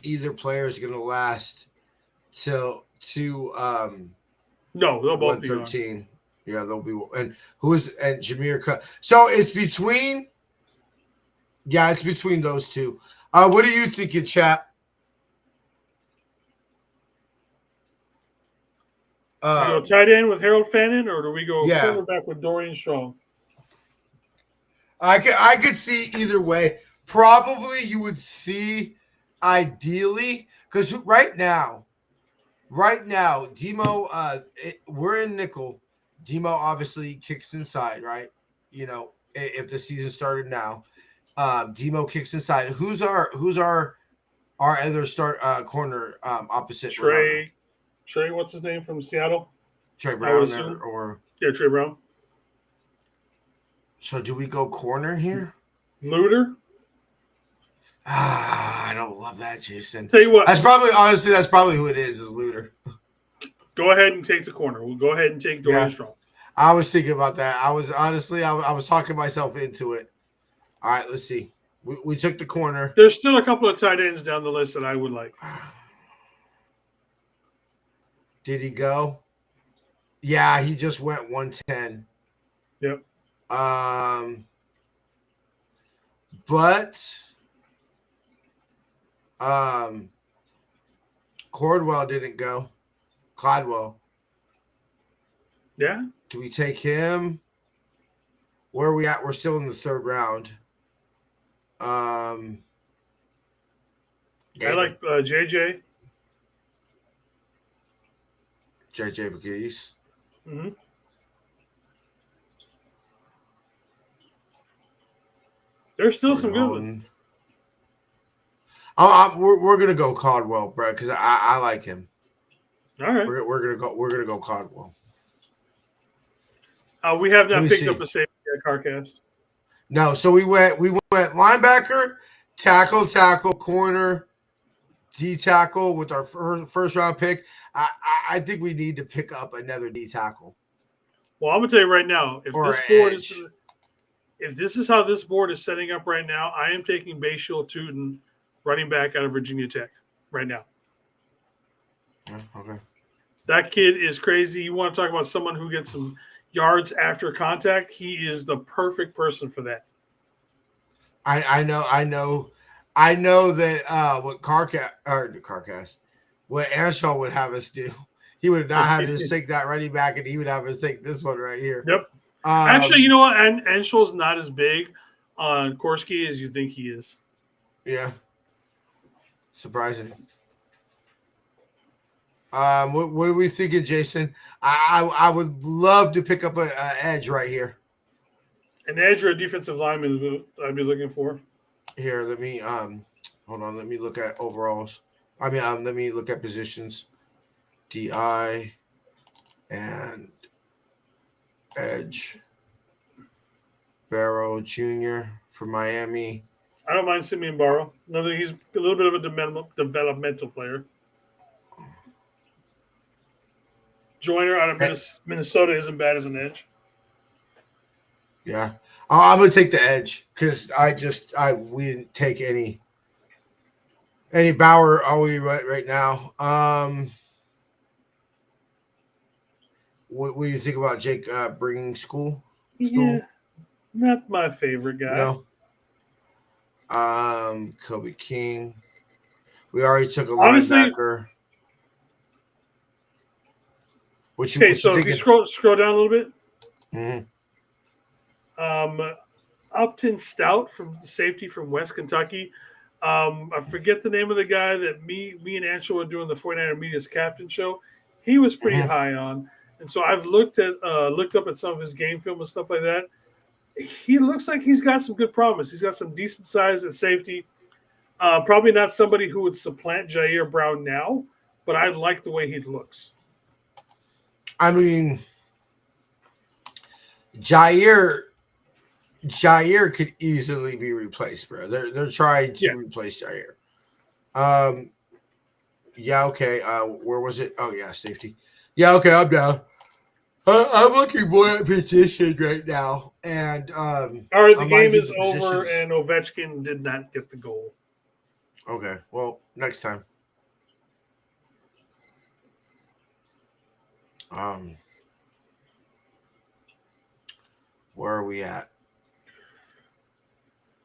either player is going to last till no, they'll both 113. Be yeah, they'll be. And Jameer Cut. So it's between. Yeah, it's between those two. What are you thinking, chat? Do we go tight end with Harold Fannin, or do we go cornerback with Dorian Strong? I could see either way. Probably you would see ideally because right now, Demo, we're in nickel. Demo obviously kicks inside, right? You know, if the season started now, Demo kicks inside. Who's our other corner opposite? Trey, what's his name from Seattle? Trey Brown or Trey Brown. So do we go corner here? Luter? I don't love that, Jason. Tell you what. That's probably who it is Luter. Go ahead and take the corner. We'll go ahead and take Dorian Strong. I was thinking about that. I was talking myself into it. All right, let's see. We took the corner. There's still a couple of tight ends down the list that I would like. Did he go? Yeah, he just went 110. Yep. But Cordwell didn't go. Cladwell. Yeah. Do we take him? Where are we at? We're still in the 3rd round. I like JJ. JJ McGee's. Mm-hmm. There's still some good ones. We're gonna go Caldwell, bro, because I like him. All right, we're gonna go Caldwell. We have not picked up a safety at CarCast. No, so we went linebacker, tackle, corner, D tackle with our first round pick. I think we need to pick up another D tackle. Well, I'm gonna tell you right now, if this is how this board is setting up right now, I am taking Bashil Tootin, running back out of Virginia Tech, right now. Okay. That kid is crazy. You want to talk about someone who gets some yards after contact? He is the perfect person for that. I know that what CarCast, what Anshaw would have us do, he would not have us take that running back, and he would have us take this one right here. Yep. Actually, you know what? Anshaw's not as big on Korski as you think he is. Yeah. Surprising. What are we thinking, Jason? I would love to pick up an edge right here. An edge or a defensive lineman I'd be looking for. Here, let me hold on. Let me look at overalls. Let me look at positions. DI and edge. Barrow Jr. for Miami. I don't mind Simeon Barrow. He's a little bit of a developmental player. Joyner out of Minnesota isn't bad as an edge. Yeah. I'm going to take the edge because we didn't take any Eddie Bauer, all we right now. What do you think about Jake bringing school? Yeah, not my favorite guy. No. Kobe King. We already took a Honestly, linebacker. okay, so if you scroll down a little bit, Upton Stout from the safety from West Kentucky. I forget the name of the guy that me and Ansel were doing the 49er Media's captain show. He was pretty high on, and so I've looked up at some of his game film and stuff like that. He looks like he's got some good promise. He's got some decent size at safety. Probably not somebody who would supplant Jair Brown now, but I like the way he looks. I mean, Jair could easily be replaced, bro. They're trying to replace Jair. Yeah, okay. Where was it? Oh yeah, safety. Yeah, okay, I'm down. I'm looking more at position right now, and all right, the game is over, and Ovechkin did not get the goal. Okay, well, next time. Where are we at?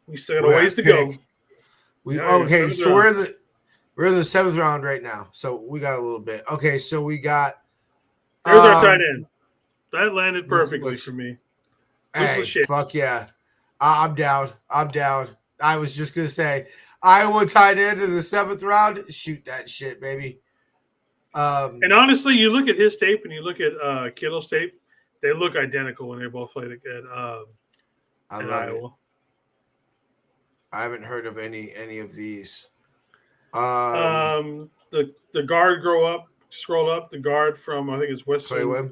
We still got a ways to go. So we're in the 7th round right now, so we got a little bit. Okay, so we got. There's our tight end. That landed perfectly for me. Hey, fuck yeah. I'm down. I was just going to say, Iowa tight end in the 7th round. Shoot that shit, baby. And honestly, you look at his tape and you look at Kittle's tape, they look identical when they both played at Iowa. I haven't heard of any of these. The guard scroll up. The guard from, I think it's Western.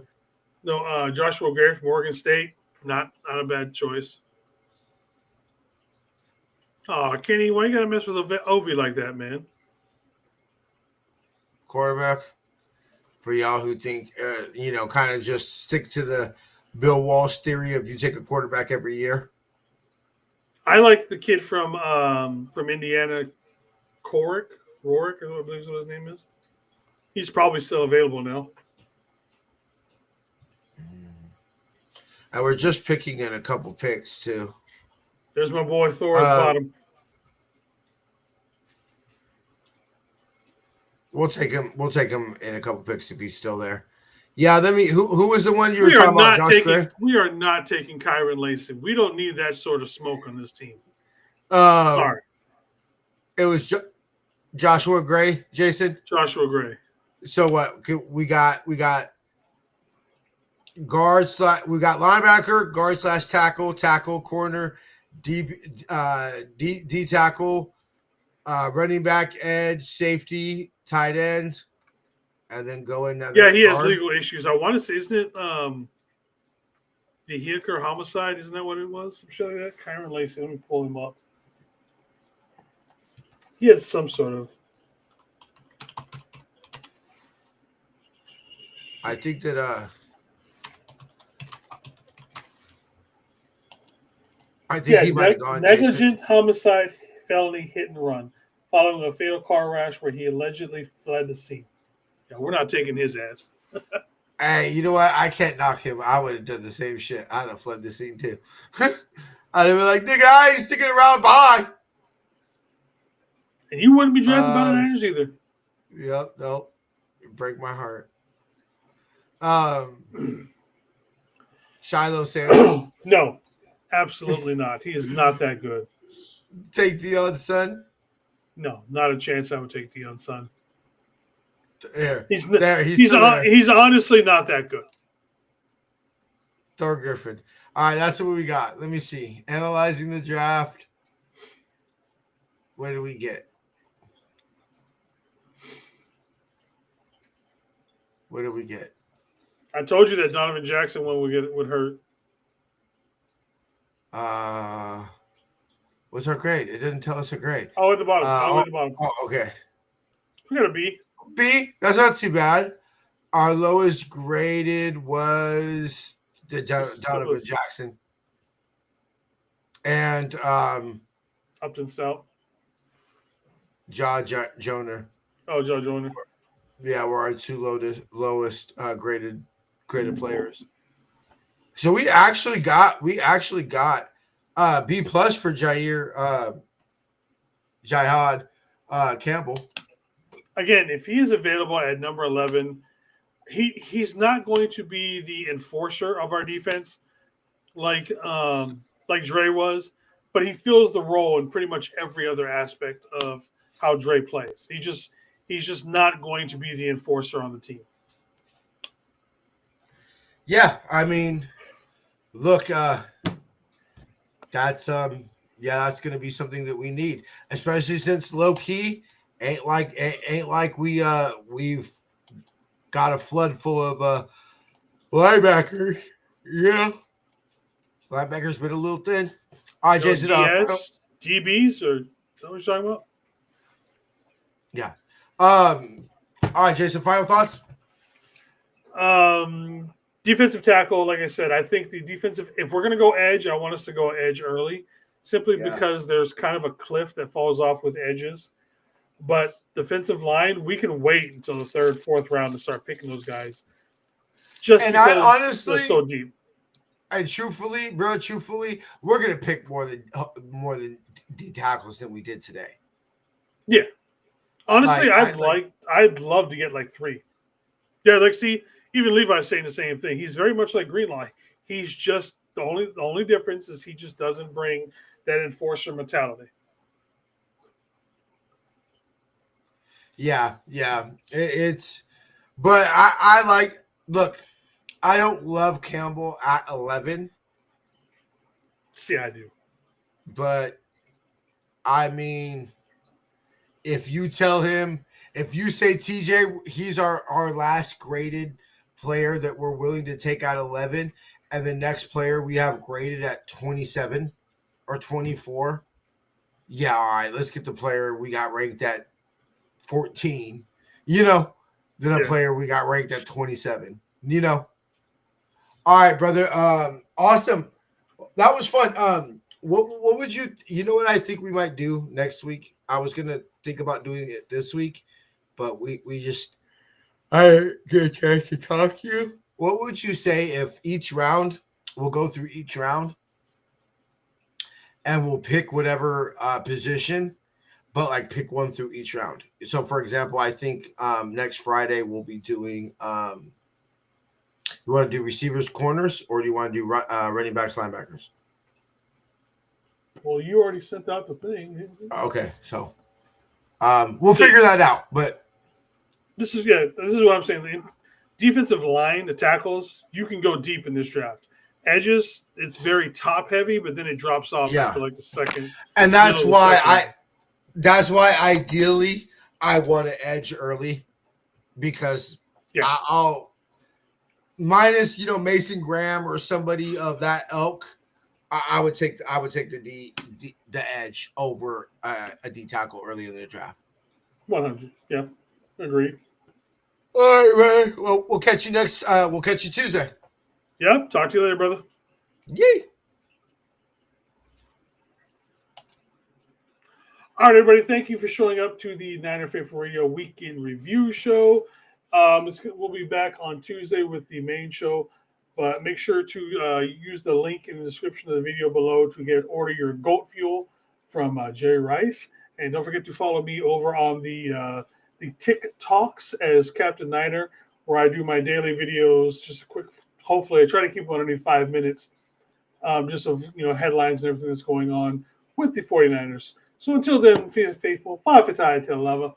No, Joshua Gray from Oregon State. Not a bad choice. Oh, Kenny, why you gotta mess with Ovi like that, man? Quarterback, for y'all who think, kind of just stick to the Bill Walsh theory of you take a quarterback every year. I like the kid from Indiana, Rourke, I believe what his name is. He's probably still available now. And we're just picking in a couple picks too. There's my boy Thor at the bottom. We'll take him in a couple picks if he's still there. Yeah, who was the one you were talking about? Josh Gray? We are not taking Kyron Lacy. We don't need that sort of smoke on this team. Sorry. It was Joshua Gray, Jason. Joshua Gray. So what? We got guards. We got linebacker, guard / tackle, corner, D tackle, running back, edge, safety, tight end, and then go in. Yeah, he has legal issues. I want to say, isn't it vehicular homicide? Isn't that what it was? I'm sure that Kyron Lacy. Let me pull him up. He had some sort of. I think that he might have gone negligent homicide, felony hit and run, following a fatal car crash where he allegedly fled the scene. Yeah, we're not taking his ass. Hey, you know what? I can't knock him. I would have done the same shit. I'd have fled the scene too. I'd have been like, nigga, I ain't sticking around behind. And you wouldn't be drafted by the Niners either. Yep, nope. It'd break my heart. Shiloh Sanders. No, absolutely not. He is not that good. Take Deion's son? No, not a chance I would take Deion's son. There. He's honestly not that good. Thor Griffin. All right, that's what we got. Let me see. Analyzing the draft. What do we get? What do we get? I told you that Donovan Jackson one would hurt. What's our grade? It didn't tell us a grade. Oh, at the bottom. At the bottom. Oh, okay. We got a B. B? That's not too bad. Our lowest graded was the Donovan Jackson. And Upton Stout. Jonah. Oh, Joe Joyner. Yeah, were our two lowest graded players. So we actually got B plus for Jihad Campbell. Again, if he is available at number 11, he's not going to be the enforcer of our defense like Dre was, but he fills the role in pretty much every other aspect of how Dre plays. He's just not going to be the enforcer on the team. Yeah, I mean, look, that's that's gonna be something that we need, especially since low key ain't like we've got a flood full of linebackers. Yeah, linebackers been a little thin. All right, You know, Jason. DS, DBs, or is that what you're talking about? Yeah. All right, Jason. Final thoughts. Defensive tackle, like I said, I think the defensive, if we're going to go edge, I want us to go edge early simply Yeah. because there's kind of a cliff that falls off with edges. But defensive line, we can wait until the third, fourth round to start picking those guys just And I because honestly, they're so deep. and truthfully, bro, we're gonna pick more than D tackles than we did today. Yeah. Honestly, Like, I'd love to get like 3. Yeah, like see, even Levi's saying the same thing. He's very much like Greenlaw. He's just the only difference is he just doesn't bring that enforcer mentality. yeah. It's, but I like. Look, I don't love Campbell at 11, See, I do. but I mean, if you tell him, if you say TJ, he's our last graded player that we're willing to take at 11, and the next player we have graded at 27 or 24. Yeah, all right, let's get the player we got ranked at 14, than a Yeah. player we got ranked at 27, All right, brother. Awesome. That was fun. What would you know what I think we might do next week? I was gonna think about doing it this week, but we just I get a chance to talk to you. What would you say if each round we'll go through each round and we'll pick whatever position, but like pick one through each round. So for example, I think next Friday we'll be doing you want to do receivers corners or do you want to do running backs linebackers? Well, you already sent out the thing. didn't you? Okay, so we'll figure that out. But This is what I'm saying. The defensive line, the tackles, you can go deep in this draft. Edges, it's very top heavy, but then it drops off Yeah. after like the second. and that's middle of the why second. that's why ideally I want to edge early because Yeah. I'll minus Mason Graham or somebody of that ilk. I would take the edge over a D tackle early in the draft. 100. Yeah, agreed. All right, man. Well, we'll catch you next. We'll catch you Tuesday. Yep. Talk to you later, brother. Yay. All right, everybody. Thank you for showing up to the Niner Faithful Radio Weekend Review Show. We'll be back on Tuesday with the main show, but make sure to use the link in the description of the video below to order your goat fuel from Jerry Rice, and don't forget to follow me over on the TikToks as Captain Niner, where I do my daily videos. Just a quick. Hopefully, I try to keep them underneath 5 minutes, just of headlines and everything that's going on with the 49ers. So until then, feed faithful, 5 for Ty, till lava.